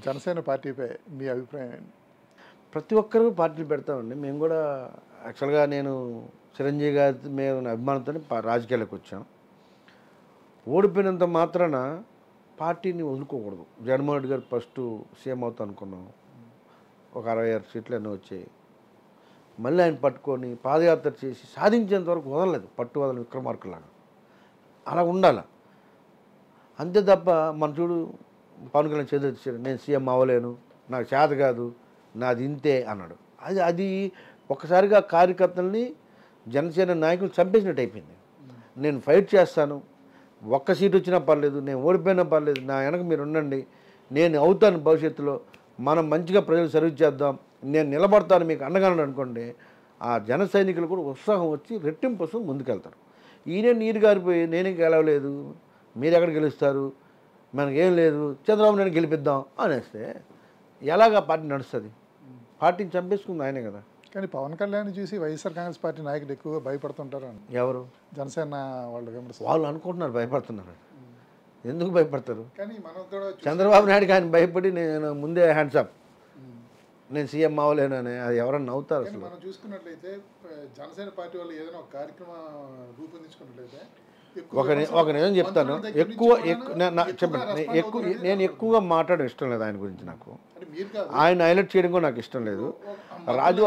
జనసేన పార్టీపై మీ అభిప్రాయం ఏంటి? ప్రతి ఒక్కరూ పార్టీలు పెడతామండి. మేము కూడా యాక్చువల్గా నేను చిరంజీవి గారి మీద ఉన్న అభిమానంతో రాజకీయాలకు వచ్చాం. ఓడిపోయినంత మాత్రాన పార్టీని వదులుకోకూడదు. జగన్మోహన్ రెడ్డి గారు ఫస్ట్ సీఎం అవుతా అనుకున్నాం, ఒక 66 సీట్లు అన్నీ వచ్చాయి. మళ్ళీ ఆయన పట్టుకొని పాదయాత్ర చేసి సాధించేంత వరకు వదలలేదు, పట్టు వదలని విక్రమార్కులాగా. అలా ఉండాలి అంతే తప్ప. మన చూడు పవన్ కళ్యాణ్ చేశాడు, నేను సీఎం అవ్వలేను, నాకు చేత కాదు, నాది ఇంతే అన్నాడు. అది ఒక్కసారిగా కార్యకర్తల్ని జనసేన నాయకులు చంపేసినట్టు అయిపోయింది. నేను ఫైట్ చేస్తాను, ఒక్క సీట్ వచ్చినా పర్లేదు, నేను ఓడిపోయినా పర్లేదు, నా వెనక మీరు ఉండండి, నేను అవుతాను భవిష్యత్తులో, మనం మంచిగా ప్రజలు సర్వీస్ చేద్దాం, నేను నిలబడతాను మీకు అండగాను అనుకోండి. ఆ జన సైనికులు కూడా ఉత్సాహం వచ్చి రెట్టింపు కోసం ముందుకెళ్తారు. ఈయనే నీరు గారిపోయి నేనే గెలవలేదు, మీరు ఎక్కడ గెలుస్తారు, మనకేం లేదు, చంద్రబాబు నాయుడు గెలిపిద్దాం అనేస్తే ఎలాగా పార్టీ నడుస్తుంది? పార్టీని చంపేసుకుంది ఆయనే కదా. కానీ పవన్ కళ్యాణ్ చూసి వైఎస్ఆర్ కాంగ్రెస్ పార్టీ నాయకులు ఎక్కువగా భయపడుతుంటారు అని ఎవరు? జనసేన వాళ్ళు వాళ్ళు అనుకుంటున్నారు భయపడుతున్నారు. ఎందుకు భయపడతారు? కానీ మనం కూడా చంద్రబాబు నాయుడుకి ఆయన భయపడి నేను ముందే హ్యాండ్సప్, నేను సీఎం అవ్వలేను అని అది ఎవరన్నా నవ్వుతారు. అసలు మనం చూసుకున్నట్లయితే జనసేన పార్టీ వాళ్ళు ఏదైనా ఒక కార్యక్రమం రూపొందించుకున్నట్లయితే ఒక నిజం చెప్తాను, నేను ఎక్కువగా మాట్లాడడం ఇష్టం లేదు ఆయన గురించి. నాకు ఆయన హైలైట్ చేయడం కూడా నాకు ఇష్టం లేదు.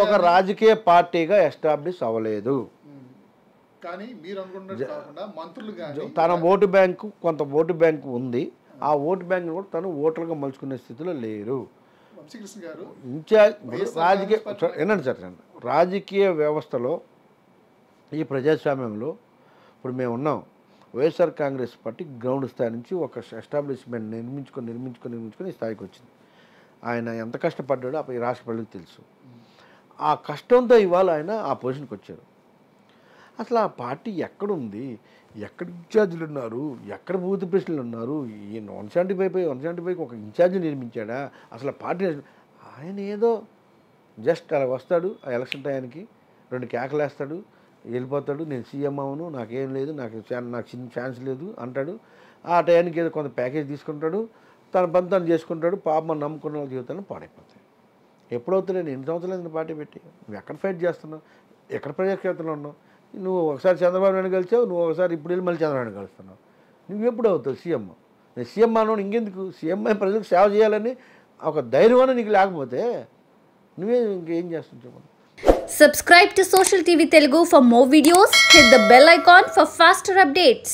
ఒక రాజకీయ పార్టీగా ఎస్టాబ్లిష్ అవ్వలేదు. తన ఓటు బ్యాంకు, కొంత ఓటు బ్యాంకు ఉంది, ఆ ఓటు బ్యాంకును కూడా తను ఓటర్గా మలుచుకునే స్థితిలో లేరు. రాజకీయ ఏనండి సార్, రాజకీయ వ్యవస్థలో ఈ ప్రజాస్వామ్యంలో ఇప్పుడు మేము ఉన్నాం. వైఎస్ఆర్ కాంగ్రెస్ పార్టీ గ్రౌండ్ స్థాయి నుంచి ఒక ఎస్టాబ్లిష్మెంట్ నిర్మించుకొని స్థాయికి వచ్చింది. ఆయన ఎంత కష్టపడ్డాడో ఈ రాష్ట్ర ప్రజలకు తెలుసు. ఆ కష్టంతో ఇవాళ ఆయన ఆ పొజిషన్కి వచ్చారు. అసలు ఆ పార్టీ ఎక్కడుంది, ఎక్కడ ఇన్ఛార్జీలు ఉన్నారు, ఎక్కడ బూత్ ప్రెసిడెంట్లు ఉన్నారు, ఈ 175 ఒక ఇన్ఛార్జి నిర్మించాడా? అసలు పార్టీ ఆయన ఏదో జస్ట్ అలా వస్తాడు, ఆ ఎలక్షన్ టైంకి 2 కేకలు వేస్తాడు, వెళ్ళిపోతాడు, నేను సీఎం అవును, నాకేం లేదు, నాకు చిన్న ఛాన్స్ లేదు అంటాడు. ఆ టైంకి ఏదో కొంత ప్యాకేజ్ తీసుకుంటాడు, తన పని తను చేసుకుంటాడు. పాపం నమ్ముకున్న వాళ్ళ జీవితాలను పాడైపోతాయి. ఎప్పుడవుతాడు? 8 సంవత్సరాలు పార్టీ పెట్టి నువ్వు ఎక్కడ ఫైట్ చేస్తున్నావు, ఎక్కడ ప్రజాక్షేత్రంలో ఉన్నావు? నువ్వు ఒకసారి చంద్రబాబు నాయుడు కలిసావు, నువ్వు ఒకసారి ఇప్పుడు వెళ్ళి మళ్ళీ చంద్రబాబు నాయుడు కలుస్తున్నావు. నువ్వు ఎప్పుడు అవుతావు సీఎం? నేను సీఎం అన్నాను, ఇంకెందుకు సీఎం అయి ప్రజలకు సేవ చేయాలని ఒక ధైర్యం నీకు లేకపోతే నువ్వే ఇంకేం చేస్తావు చెప్పండి. Subscribe to Social TV Telugu for more videos. Hit the bell icon for faster updates.